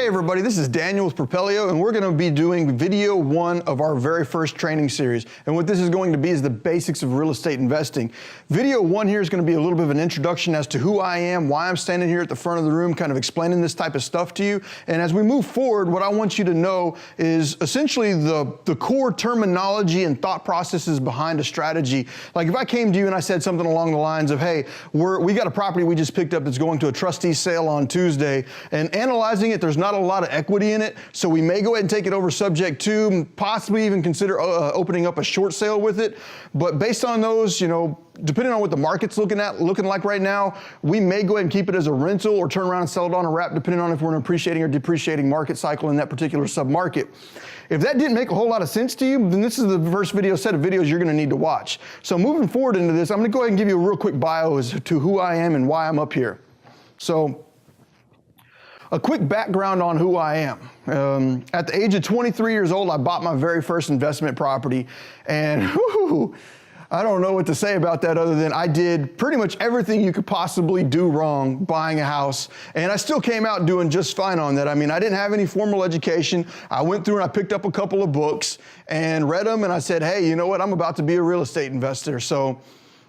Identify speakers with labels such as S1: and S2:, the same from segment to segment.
S1: everybody, this is Daniel with Propelio, and we're going to be doing video 1 of our very first training series. And what this is going to be is the basics of real estate investing. Video 1 here is going to be a little bit of an introduction as to who I am, why I'm standing here at the front of the room, kind of explaining this type of stuff to you. And as we move forward, what I want you to know is essentially the core terminology and thought processes behind a strategy. Like if I came to you and I said something along the lines of, hey, we got a property we just picked up that's going to a trustee sale on Tuesday, and analyzing it, there's not a lot of equity in it, so we may go ahead and take it over subject to, possibly even consider opening up a short sale with it. But based on those, depending on what the market's looking like right now, we may go ahead and keep it as a rental or turn around and sell it on a wrap, depending on if we're in an appreciating or depreciating market cycle in that particular sub-market. If that didn't make a whole lot of sense to you, then this is the first set of videos you're gonna need to watch. So moving forward into this, I'm gonna go ahead and give you a real quick bio as to who I am and why I'm up here. So, a quick background on who I am. At the age of 23 years old, I bought my very first investment property, and I don't know what to say about that other than I did pretty much everything you could possibly do wrong buying a house, and I still came out doing just fine on that. I mean, I didn't have any formal education. I went through and I picked up a couple of books and read them, and I said, hey, you know what? I'm about to be a real estate investor. So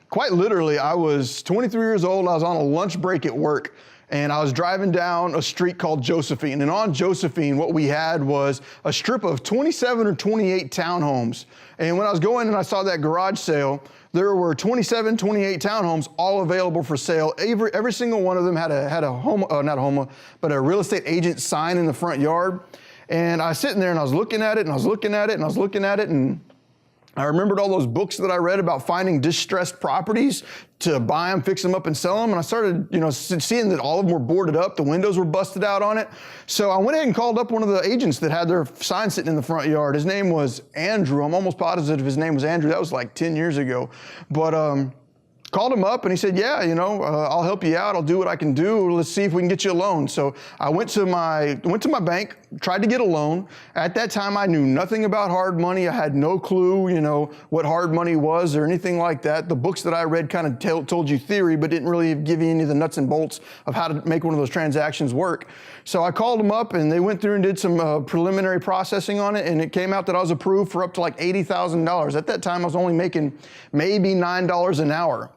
S1: quite literally, I was 23 years old. I was on a lunch break at work, and I was driving down a street called Josephine. And on Josephine, what we had was a strip of 27 or 28 townhomes. And when I was going and I saw that garage sale, there were 27, 28 townhomes all available for sale. Every single one of them had a real estate agent sign in the front yard. And I was sitting there and I was looking at it and I was looking at it and I was looking at it, and I remembered all those books that I read about finding distressed properties to buy them, fix them up, and sell them. And I started, seeing that all of them were boarded up. The windows were busted out on it. So I went ahead and called up one of the agents that had their sign sitting in the front yard. His name was Andrew. I'm almost positive his name was Andrew. That was like 10 years ago. But called him up and he said, yeah, I'll help you out. I'll do what I can do. Let's see if we can get you a loan. So I went to my bank, tried to get a loan. At that time, I knew nothing about hard money. I had no clue, what hard money was or anything like that. The books that I read kind of told you theory, but didn't really give you any of the nuts and bolts of how to make one of those transactions work. So I called them up and they went through and did some preliminary processing on it, and it came out that I was approved for up to like $80,000. At that time, I was only making maybe $9 an hour.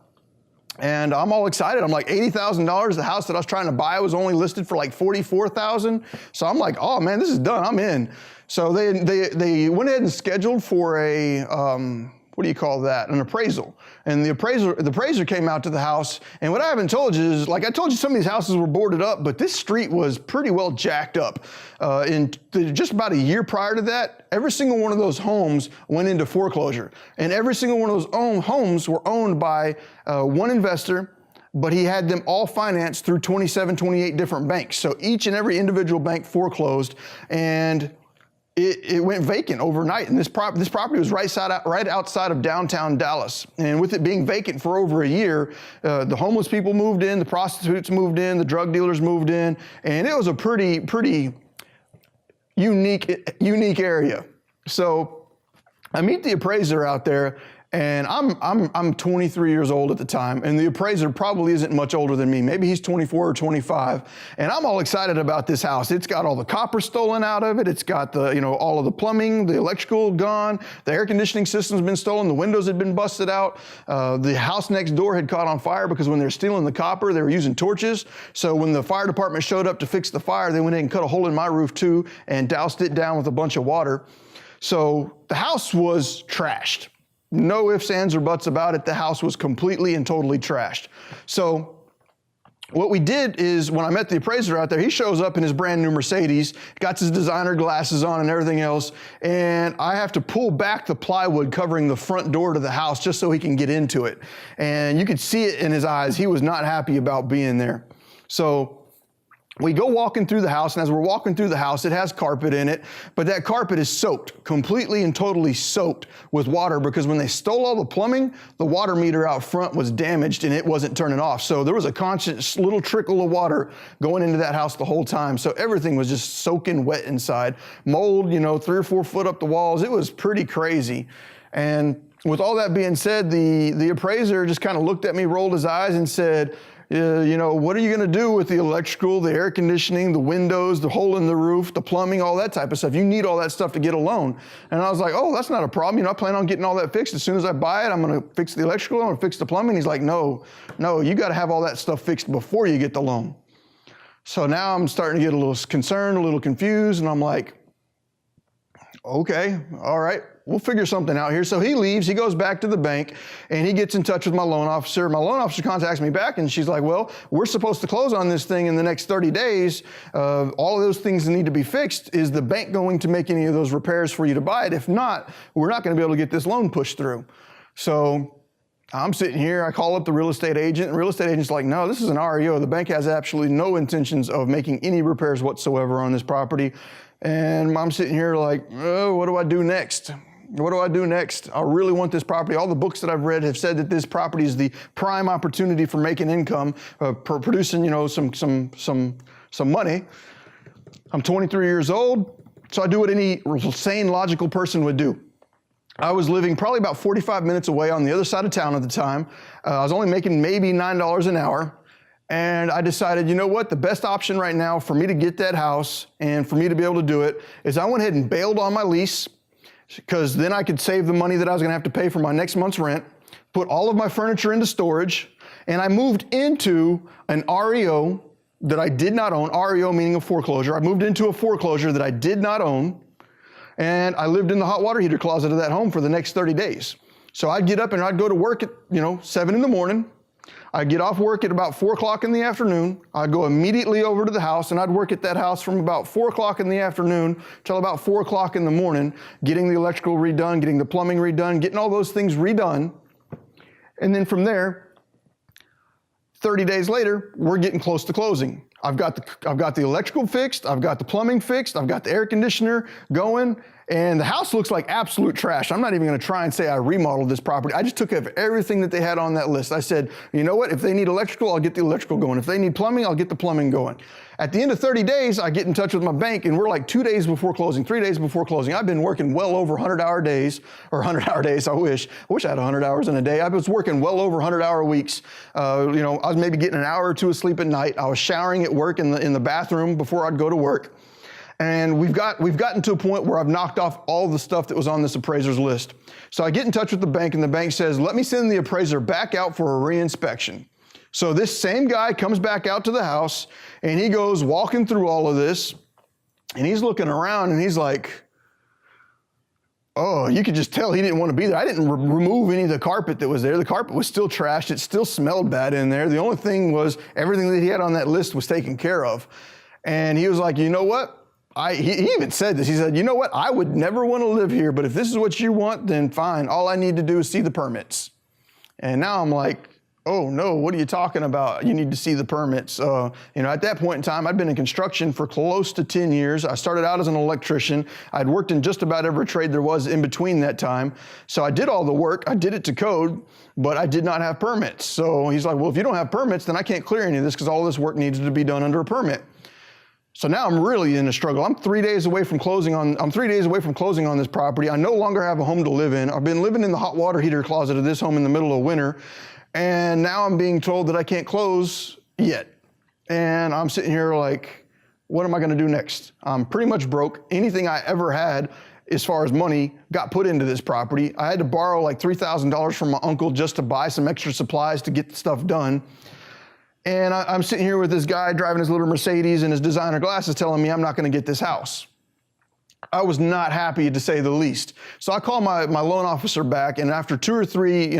S1: And I'm all excited. I'm like, $80,000. The house that I was trying to buy was only listed for like $44,000. So I'm like, oh man, this is done. I'm in. So they went ahead and scheduled for a what do you call that? An appraisal. And the appraiser came out to the house. And what I haven't told you is, like I told you, some of these houses were boarded up, but this street was pretty well jacked up. Just about a year prior to that, every single one of those homes went into foreclosure. And every single one of those homes were owned by one investor, but he had them all financed through 27, 28 different banks. So each and every individual bank foreclosed, and it went vacant overnight. And this property was right outside of downtown Dallas. And with it being vacant for over a year, the homeless people moved in, the prostitutes moved in, the drug dealers moved in, and it was a pretty unique area. So I meet the appraiser out there, and I'm 23 years old at the time, and the appraiser probably isn't much older than me. Maybe he's 24 or 25, and I'm all excited about this house. It's got all the copper stolen out of it. It's got all of the plumbing, the electrical gone, the air conditioning system's been stolen, the windows had been busted out. The house next door had caught on fire because when they were stealing the copper, they were using torches. So when the fire department showed up to fix the fire, they went in and cut a hole in my roof too and doused it down with a bunch of water. So the house was trashed. No ifs, ands, or buts about it. The house was completely and totally trashed. So what we did is, when I met the appraiser out there, he shows up in his brand new Mercedes, got his designer glasses on and everything else, and I have to pull back the plywood covering the front door to the house just so he can get into it. And you could see it in his eyes. He was not happy about being there. So we go walking through the house, and as we're walking through the house, it has carpet in it, but that carpet is soaked, completely and totally soaked with water, because when they stole all the plumbing, the water meter out front was damaged and it wasn't turning off. So there was a constant little trickle of water going into that house the whole time. So everything was just soaking wet inside. Mold, 3 or 4 foot up the walls. It was pretty crazy. And with all that being said, the appraiser just kind of looked at me, rolled his eyes, and said, You know, what are you going to do with the electrical, the air conditioning, the windows, the hole in the roof, the plumbing, all that type of stuff? You need all that stuff to get a loan. And I was like, oh, that's not a problem. You know, I plan on getting all that fixed. As soon as I buy it, I'm going to fix the electrical, I'm going to fix the plumbing. He's like, no, you got to have all that stuff fixed before you get the loan. So now I'm starting to get a little concerned, a little confused, and I'm like, okay, all right, we'll figure something out here. So he leaves, he goes back to the bank, and he gets in touch with my loan officer. My loan officer contacts me back, and she's like, well, we're supposed to close on this thing in the next 30 days. All of those things that need to be fixed. Is the bank going to make any of those repairs for you to buy it? If not, we're not going to be able to get this loan pushed through. So I'm sitting here, I call up the real estate agent, and the real estate agent's like, no, this is an REO. The bank has absolutely no intentions of making any repairs whatsoever on this property. And I'm sitting here like, oh, what do I do next? What do I do next? I really want this property. All the books that I've read have said that this property is the prime opportunity for making income, producing, you know, some money. I'm 23 years old, so I do what any sane, logical person would do. I was living probably about 45 minutes away on the other side of town at the time. I was only making maybe $9 an hour. And I decided, you know what, the best option right now for me to get that house and for me to be able to do it is I went ahead and bailed on my lease, because then I could save the money that I was gonna have to pay for my next month's rent, put all of my furniture into storage, and I moved into an REO that I did not own, REO meaning a foreclosure. I moved into a foreclosure that I did not own, and I lived in the hot water heater closet of that home for the next 30 days. So I'd get up and I'd go to work at, 7 in the morning. I'd get off work at about 4 o'clock in the afternoon. I'd go immediately over to the house, and I'd work at that house from about 4 o'clock in the afternoon till about 4 o'clock in the morning, getting the electrical redone, getting the plumbing redone, getting all those things redone. And then from there, 30 days later, we're getting close to closing. I've got the electrical fixed, I've got the plumbing fixed, I've got the air conditioner going, and the house looks like absolute trash. I'm not even gonna try and say I remodeled this property. I just took care of everything that they had on that list. I said, you know what, if they need electrical, I'll get the electrical going. If they need plumbing, I'll get the plumbing going. At the end of 30 days, I get in touch with my bank, and we're like 2 days before closing, 3 days before closing. I've been working well over 100-hour days, or 100-hour days, I wish I had 100 hours in a day. I was working well over 100-hour weeks. I was maybe getting an hour or two of sleep at night. I was showering at work in the bathroom before I'd go to work. And we've gotten to a point where I've knocked off all the stuff that was on this appraiser's list. So I get in touch with the bank, and the bank says, let me send the appraiser back out for a re-inspection. So this same guy comes back out to the house, and he goes walking through all of this, and he's looking around, and he's like, oh, you could just tell he didn't want to be there. I didn't remove any of the carpet that was there. The carpet was still trashed. It still smelled bad in there. The only thing was everything that he had on that list was taken care of. And he was like, you know what? He even said this. He said, you know what? I would never want to live here, but if this is what you want, then fine. All I need to do is see the permits. And now I'm like, oh no, what are you talking about? You need to see the permits. At that point in time, I'd been in construction for close to 10 years. I started out as an electrician. I'd worked in just about every trade there was in between that time. So I did all the work. I did it to code, but I did not have permits. So he's like, well, if you don't have permits, then I can't clear any of this because all this work needs to be done under a permit. So now I'm really in a struggle. I'm 3 days away from closing on this property. I no longer have a home to live in. I've been living in the hot water heater closet of this home in the middle of winter. And now I'm being told that I can't close yet. And I'm sitting here like, what am I gonna do next? I'm pretty much broke. Anything I ever had as far as money got put into this property. I had to borrow like $3,000 from my uncle just to buy some extra supplies to get the stuff done. And I'm sitting here with this guy driving his little Mercedes and his designer glasses telling me I'm not gonna get this house. I was not happy, to say the least. So I called my loan officer back, and after 2 or 3,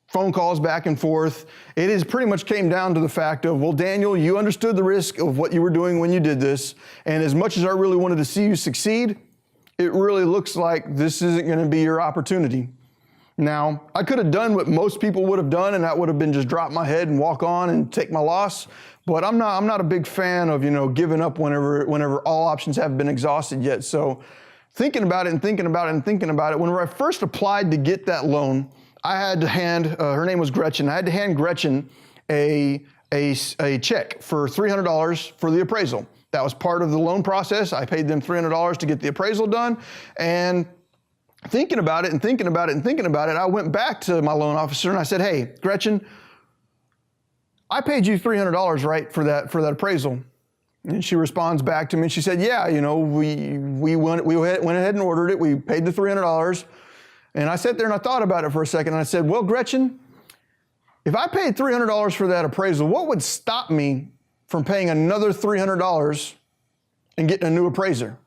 S1: phone calls back and forth, it is pretty much came down to the fact of, well, Daniel, you understood the risk of what you were doing when you did this, and as much as I really wanted to see you succeed, it really looks like this isn't gonna be your opportunity. Now, I could have done what most people would have done, and that would have been just drop my head and walk on and take my loss. But I'm not a big fan of, giving up whenever all options have been exhausted yet. So thinking about it, whenever I first applied to get that loan, I had to hand, her name was Gretchen, I had to hand Gretchen a check for $300 for the appraisal. That was part of the loan process. I paid them $300 to get the appraisal done. And thinking about it, I went back to my loan officer and I said, hey, Gretchen, I paid you $300, right, for that appraisal. And she responds back to me and she said, yeah, you know, we went ahead and ordered it. We paid the $300. And I sat there and I thought about it for a second and I said, well, Gretchen, if I paid $300 for that appraisal, what would stop me from paying another $300 and getting a new appraiser?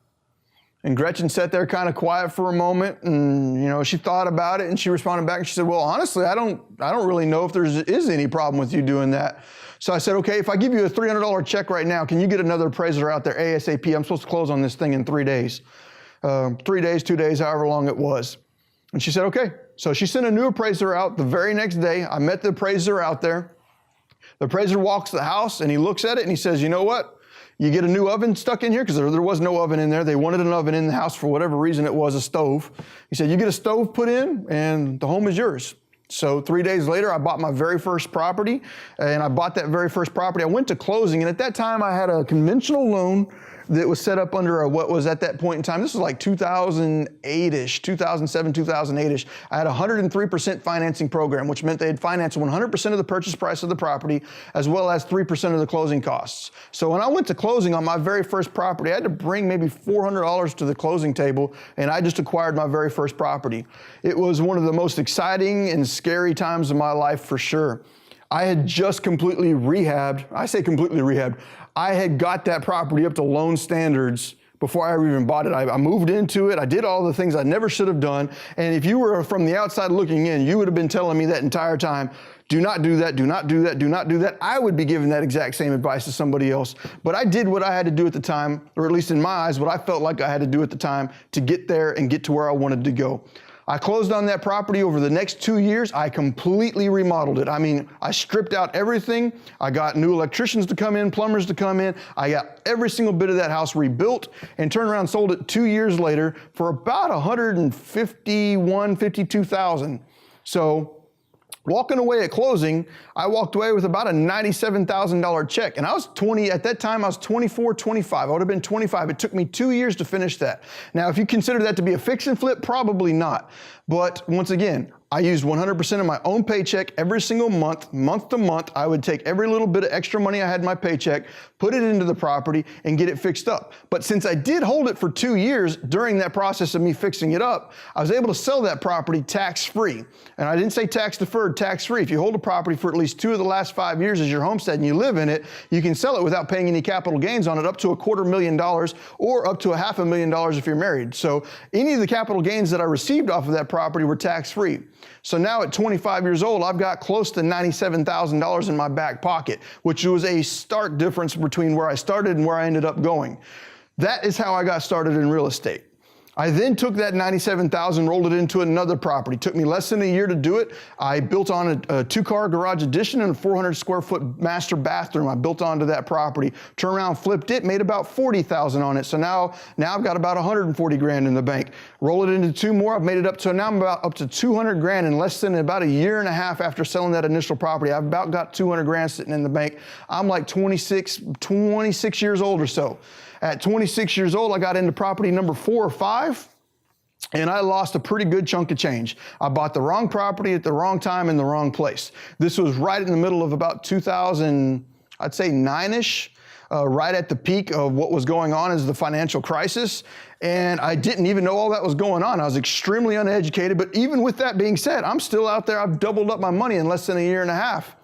S1: And Gretchen sat there kind of quiet for a moment and, you know, she thought about it and she responded back and she said, well, honestly, I don't really know if there is any problem with you doing that. So I said, okay, if I give you a $300 check right now, can you get another appraiser out there ASAP? I'm supposed to close on this thing in 3 days. 3 days, 2 days, however long it was. And she said, okay. So she sent a new appraiser out the very next day. I met the appraiser out there. The appraiser walks the house and he looks at it and he says, you know what? You get a new oven stuck in here, because there was no oven in there. They wanted an oven in the house for whatever reason. It was a stove. He said, you get a stove put in and the home is yours. So 3 days later, I bought my very first property, and I bought that very first property. I went to closing, and at that time, I had a conventional loan that was set up under what was at that point in time, this was like 2008-ish, 2007, 2008-ish. I had a 103% financing program, which meant they'd finance 100% of the purchase price of the property, as well as 3% of the closing costs. So when I went to closing on my very first property, I had to bring maybe $400 to the closing table, and I just acquired my very first property. It was one of the most exciting and scary times of my life for sure. I had just completely rehabbed. I say completely rehabbed. I had got that property up to loan standards before I ever even bought it. I moved into it. I did all the things I never should have done. And if you were from the outside looking in, you would have been telling me that entire time, do not do that, do not do that, do not do that. I would be giving that exact same advice to somebody else. But I did what I had to do at the time, or at least in my eyes, what I felt like I had to do at the time to get there and get to where I wanted to go. I closed on that property over the next 2 years. I completely remodeled it. I mean, I stripped out everything. I got new electricians to come in, plumbers to come in. I got every single bit of that house rebuilt and turned around and sold it 2 years later for about $152,000. So walking away at closing, I walked away with about a $97,000 check. And I was 20, at that time I was 24, 25. I would have been 25. It took me 2 years to finish that. Now, if you consider that to be a fix and flip, probably not. But once again, I used 100% of my own paycheck every single month, month to month. I would take every little bit of extra money I had in my paycheck, put it into the property, and get it fixed up. But since I did hold it for 2 years during that process of me fixing it up, I was able to sell that property tax-free. And I didn't say tax-deferred, tax-free. If you hold a property for at least 2 of the last 5 years as your homestead and you live in it, you can sell it without paying any capital gains on it, up to $250,000 or up to $500,000 if you're married. So any of the capital gains that I received off of that property were tax-free. So now at 25 years old, I've got close to $97,000 in my back pocket, which was a stark difference between where I started and where I ended up going. That is how I got started in real estate. I then took that $97,000, rolled it into another property. It took me less than a year to do it. I built on a 2-car garage addition and a 400 square foot master bathroom. I built onto that property, turned around, flipped it, made about $40,000 on it. So now I've got about 140 grand in the bank. Roll it into 2 more. I've made it up to now I'm about up to 200 grand in less than about a year and a half after selling that initial property. I've about got 200 grand sitting in the bank. I'm like 26 years old or so. At 26 years old, I got into property number 4 or 5, and I lost a pretty good chunk of change. I bought the wrong property at the wrong time in the wrong place. This was right in the middle of about 2000, I'd say 9-ish, right at the peak of what was going on as the financial crisis. And I didn't even know all that was going on. I was extremely uneducated, but even with that being said, I'm still out there. I've doubled up my money in less than a year and a half.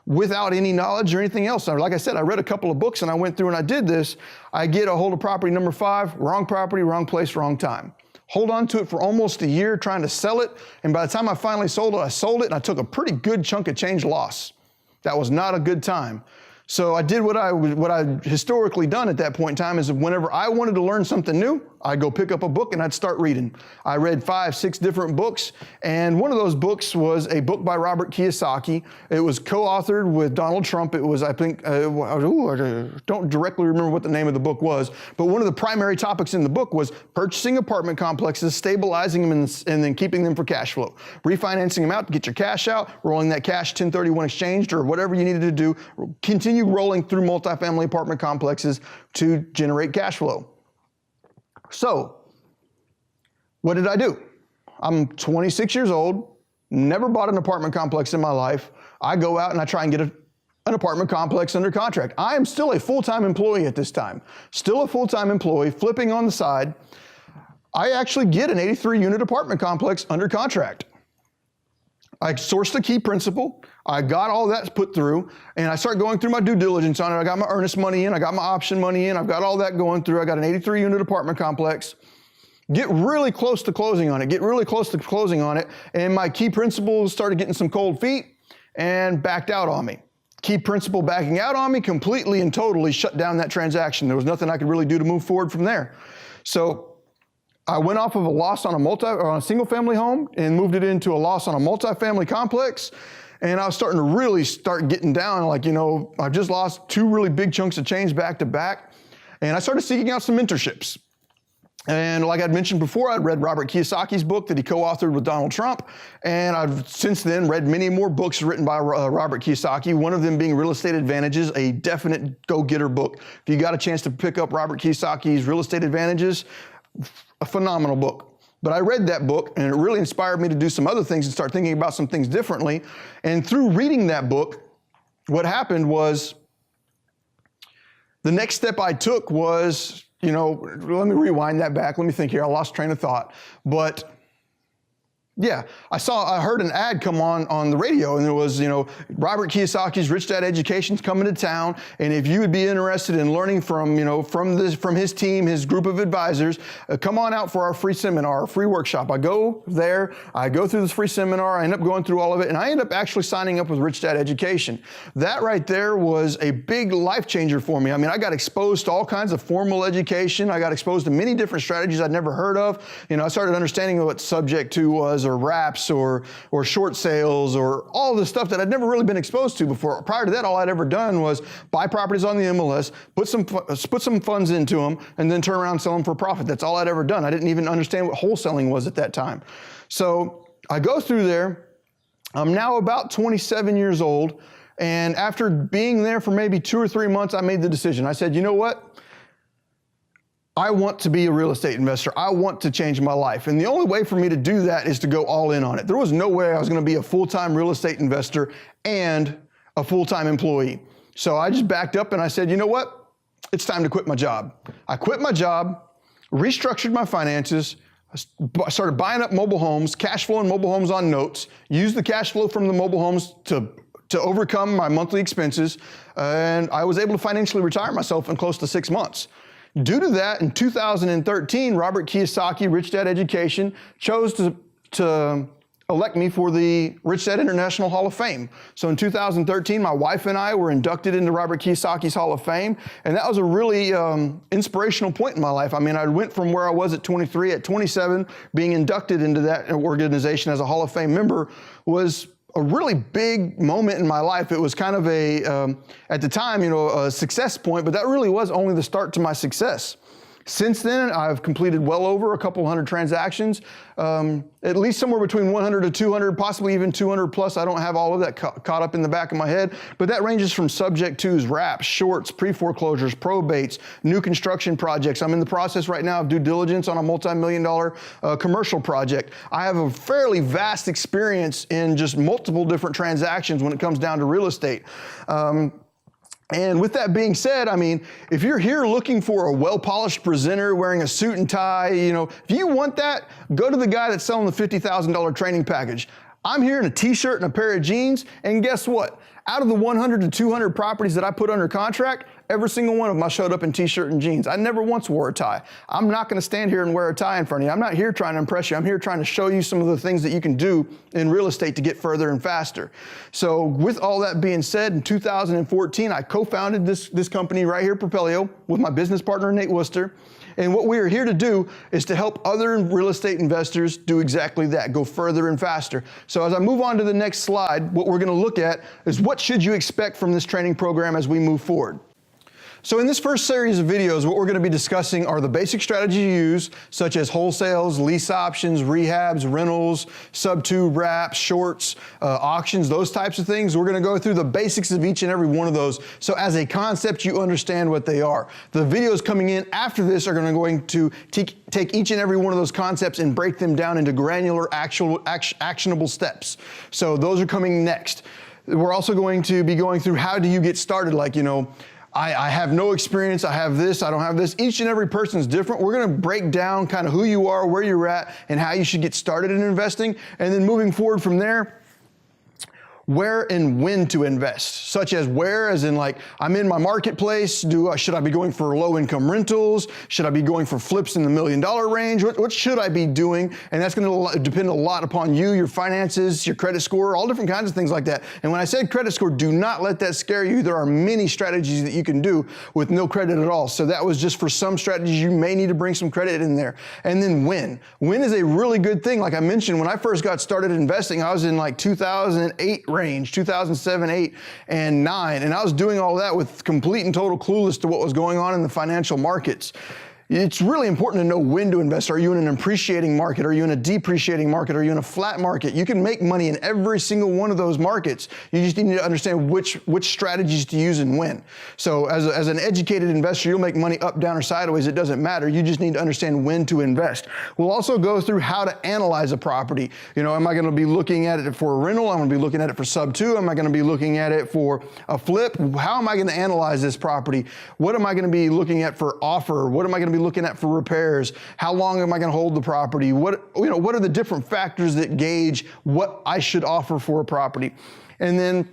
S1: Without any knowledge or anything else. Like I said, I read a couple of books and I went through and I did this. I get a hold of property number 5, wrong property, wrong place, wrong time. Hold on to it for almost a year trying to sell it. And by the time I finally sold it, I sold it and I took a pretty good chunk of change loss. That was not a good time. So I did what I historically done at that point in time is whenever I wanted to learn something new, I'd go pick up a book and I'd start reading. I read 5, 6 different books, and one of those books was a book by Robert Kiyosaki. It was co-authored with Donald Trump. It was, I think, I don't directly remember what the name of the book was, but one of the primary topics in the book was purchasing apartment complexes, stabilizing them, and then keeping them for cash flow. Refinancing them out to get your cash out, rolling that cash 1031 exchanged or whatever you needed to do, continue rolling through multifamily apartment complexes to generate cash flow. So, what did I do? I'm 26 years old, never bought an apartment complex in my life. I go out and I try and get an apartment complex under contract. I am still a full-time employee at this time. Still a full-time employee, flipping on the side. I actually get an 83-unit apartment complex under contract. I sourced a key principal. I got all that put through, and I start going through my due diligence on it. I got my earnest money in. I got my option money in. I've got all that going through. I got an 83-unit apartment complex. Get really close to closing on it. And my key principal started getting some cold feet and backed out on me. Key principal backing out on me completely and totally shut down that transaction. There was nothing I could really do to move forward from there. So I went off of a loss on a single family home and moved it into a loss on a multifamily complex. And I was starting to really start getting down, like, I've just lost 2 really big chunks of change back to back. And I started seeking out some mentorships. And like I'd mentioned before, I'd read Robert Kiyosaki's book that he co-authored with Donald Trump. And I've since then read many more books written by Robert Kiyosaki, one of them being Real Estate Advantages, a definite go-getter book. If you got a chance to pick up Robert Kiyosaki's Real Estate Advantages, a phenomenal book. But I read that book and it really inspired me to do some other things and start thinking about some things differently. And through reading that book, what happened was the next step I took was, let me rewind that back. Let me think here. I lost train of thought. But yeah, I heard an ad come on the radio, and it was, Robert Kiyosaki's Rich Dad Education's coming to town, and if you would be interested in learning from his team, his group of advisors, come on out for our free seminar, our free workshop. I go there, I go through this free seminar, I end up going through all of it, and I end up actually signing up with Rich Dad Education. That right there was a big life changer for me. I mean, I got exposed to all kinds of formal education. I got exposed to many different strategies I'd never heard of. I started understanding what subject to was, or wraps, or short sales, or all the stuff that I'd never really been exposed to before. Prior to that, all I'd ever done was buy properties on the MLS, put some funds into them, and then turn around and sell them for profit. That's all I'd ever done. I didn't even understand what wholesaling was at that time. So I go through there. I'm now about 27 years old, and after being there for maybe 2 or 3 months, I made the decision. I said, you know what? I want to be a real estate investor. I want to change my life. And the only way for me to do that is to go all in on it. There was no way I was going to be a full-time real estate investor and a full-time employee. So I just backed up and I said, you know what? It's time to quit my job. I quit my job, restructured my finances, started buying up mobile homes, cash flowing mobile homes on notes, used the cash flow from the mobile homes to overcome my monthly expenses. And I was able to financially retire myself in close to 6 months. Due to that, in 2013, Robert Kiyosaki, Rich Dad Education, chose to elect me for the Rich Dad International Hall of Fame. So in 2013, my wife and I were inducted into Robert Kiyosaki's Hall of Fame, and that was a really inspirational point in my life. I mean, I went from where I was at 23, at 27, being inducted into that organization as a Hall of Fame member was a really big moment in my life. It was kind of at the time, a success point, but that really was only the start to my success. Since then, I've completed well over a couple hundred transactions, at least somewhere between 100 to 200, possibly even 200 plus. I don't have all of that caught up in the back of my head, but that ranges from subject twos, wraps, shorts, pre-foreclosures, probates, new construction projects. I'm in the process right now of due diligence on a multi-million-dollar commercial project. I have a fairly vast experience in just multiple different transactions when it comes down to real estate. And with that being said, I mean, if you're here looking for a well-polished presenter wearing a suit and tie, if you want that, go to the guy that's selling the $50,000 training package. I'm here in a t-shirt and a pair of jeans, and guess what? Out of the 100 to 200 properties that I put under contract, every single one of them I showed up in t-shirt and jeans. I never once wore a tie. I'm not going to stand here and wear a tie in front of you. I'm not here trying to impress you. I'm here trying to show you some of the things that you can do in real estate to get further and faster. So with all that being said, in 2014, I co-founded this company right here, Propelio, with my business partner, Nate Worcester. And what we are here to do is to help other real estate investors do exactly that, go further and faster. So as I move on to the next slide, what we're going to look at is what should you expect from this training program as we move forward. So in this first series of videos, what we're going to be discussing are the basic strategies you use, such as wholesales, lease options, rehabs, rentals, sub-2 wraps, shorts, auctions, those types of things. We're going to go through the basics of each and every one of those. So as a concept, you understand what they are. The videos coming in after this are going to take each and every one of those concepts and break them down into granular, actionable steps. So those are coming next. We're also going to be going through how do you get started, like, I have no experience, I have this, I don't have this. Each and every person is different. We're gonna break down kind of who you are, where you're at, and how you should get started in investing. And then moving forward from there, where and when to invest, such as where, as in like, I'm in my marketplace, should I be going for low income rentals? Should I be going for flips in the $1 million range? What should I be doing? And that's gonna depend a lot upon you, your finances, your credit score, all different kinds of things like that. And when I said credit score, do not let that scare you. There are many strategies that you can do with no credit at all. So that was just for some strategies. You may need to bring some credit in there. And then when. When is a really good thing. Like I mentioned, when I first got started investing, I was in like 2008 range, 2007, 8, and 9. And I was doing all that with complete and total clueless to what was going on in the financial markets. It's really important to know when to invest. Are you in an appreciating market? Are you in a depreciating market? Are you in a flat market? You can make money in every single one of those markets. You just need to understand which strategies to use and when. So as an educated investor, you'll make money up, down, or sideways. It doesn't matter. You just need to understand when to invest. We'll also go through how to analyze a property. Am I going to be looking at it for a rental? I'm going to be looking at it for sub 2. Am I going to be looking at it for a flip? How am I going to analyze this property? What am I going to be looking at for offer? What am I going to be looking at for repairs? How long am I going to hold the property? What are the different factors that gauge what I should offer for a property? And then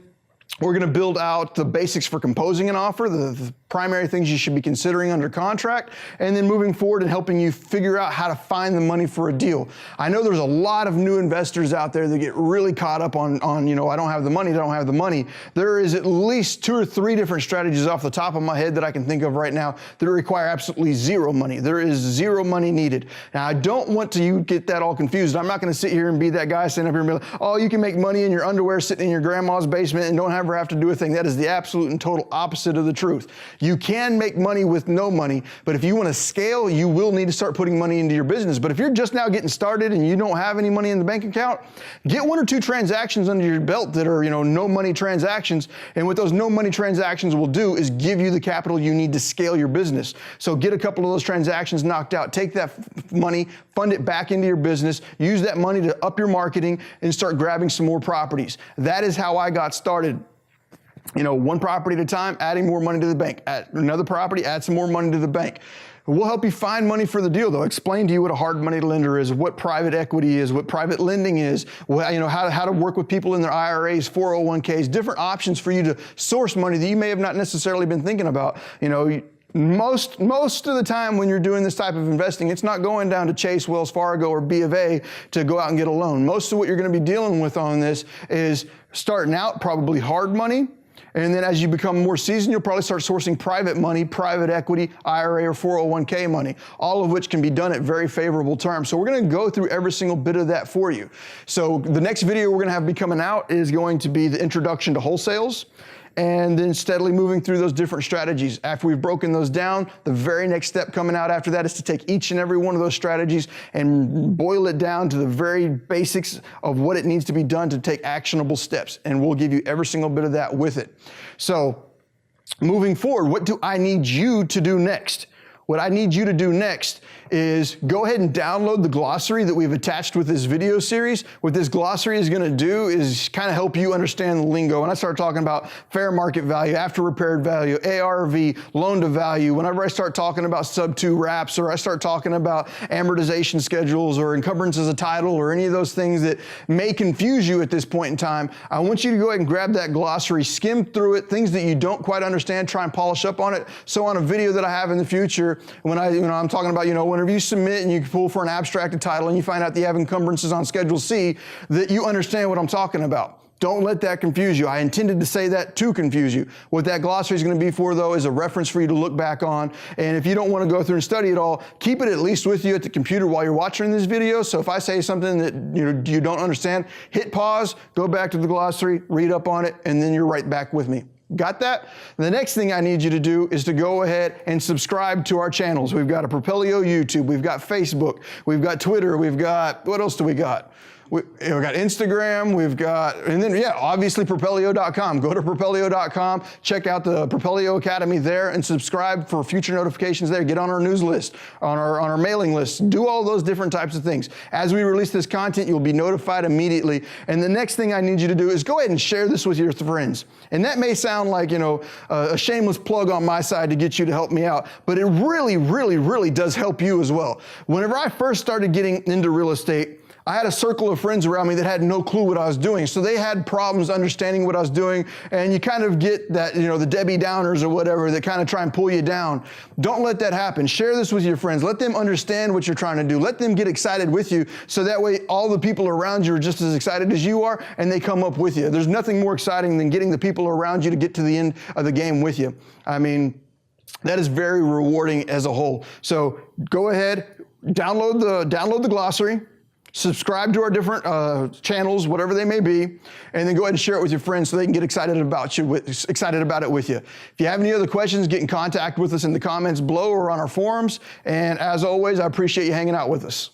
S1: we're going to build out the basics for composing an offer, the primary things you should be considering under contract, and then moving forward and helping you figure out how to find the money for a deal. I know there's a lot of new investors out there that get really caught up on I don't have the money, I don't have the money. There is at least 2 or 3 different strategies off the top of my head that I can think of right now that require absolutely zero money. There is zero money needed. Now, I don't want you get that all confused. I'm not going to sit here and be that guy sitting up here and be like, oh, you can make money in your underwear sitting in your grandma's basement and don't ever have to do a thing. That is the absolute and total opposite of the truth. You can make money with no money, but if you want to scale, you will need to start putting money into your business. But if you're just now getting started and you don't have any money in the bank account, get 1 or 2 transactions under your belt that are, no money transactions. And what those no money transactions will do is give you the capital you need to scale your business. So get a couple of those transactions knocked out, take that money, fund it back into your business, use that money to up your marketing and start grabbing some more properties. That is how I got started. 1 property at a time, adding more money to the bank. Add another property, add some more money to the bank. We'll help you find money for the deal, though. Explain to you what a hard money lender is, what private equity is, what private lending is, how to work with people in their IRAs, 401ks, different options for you to source money that you may have not necessarily been thinking about. Most of the time when you're doing this type of investing, it's not going down to Chase, Wells Fargo, or B of A to go out and get a loan. Most of what you're going to be dealing with on this is starting out probably hard money. And then as you become more seasoned, you'll probably start sourcing private money, private equity, IRA, or 401k money, all of which can be done at very favorable terms. So we're going to go through every single bit of that for you. So the next video we're going to have be coming out is going to be the introduction to wholesales, and then steadily moving through those different strategies. After we've broken those down, the very next step coming out after that is to take each and every one of those strategies and boil it down to the very basics of what it needs to be done to take actionable steps. And we'll give you every single bit of that with it. So moving forward, what do I need you to do next? What I need you to do next is go ahead and download the glossary that we've attached with this video series. What this glossary is going to do is kind of help you understand the lingo. When I start talking about fair market value, after repaired value, ARV, loan to value, whenever I start talking about sub 2 wraps, or I start talking about amortization schedules or encumbrances of title or any of those things that may confuse you at this point in time, I want you to go ahead and grab that glossary, skim through it, things that you don't quite understand, try and polish up on it. So on a video that I have in the future, when I'm talking about, whenever you submit and you pull for an abstracted title and you find out that you have encumbrances on Schedule C, that you understand what I'm talking about. Don't let that confuse you. I intended to say that to confuse you. What that glossary is going to be for, though, is a reference for you to look back on. And if you don't want to go through and study it all, keep it at least with you at the computer while you're watching this video. So if I say something that you don't understand, hit pause, go back to the glossary, read up on it, and then you're right back with me. Got that? The next thing I need you to do is to go ahead and subscribe to our channels. We've got a Propelio YouTube, we've got Facebook, we've got Twitter, we've got, what else do we got? we've got Instagram, and then obviously Propelio.com. Go to Propelio.com, check out the Propelio Academy there, and subscribe for future notifications there. Get on our news list, on our mailing list. Do all those different types of things. As we release this content, you'll be notified immediately. And the next thing I need you to do is go ahead and share this with your friends. And that may sound like, a shameless plug on my side to get you to help me out, but it really, really, really does help you as well. Whenever I first started getting into real estate, I had a circle of friends around me that had no clue what I was doing. So they had problems understanding what I was doing. And you kind of get that, the Debbie Downers or whatever that kind of try and pull you down. Don't let that happen. Share this with your friends. Let them understand what you're trying to do. Let them get excited with you. So that way all the people around you are just as excited as you are and they come up with you. There's nothing more exciting than getting the people around you to get to the end of the game with you. I mean, that is very rewarding as a whole. So go ahead, download the glossary. Subscribe to our different channels, whatever they may be, and then go ahead and share it with your friends so they can get excited about it with you. If you have any other questions, get in contact with us in the comments below or on our forums. And as always, I appreciate you hanging out with us.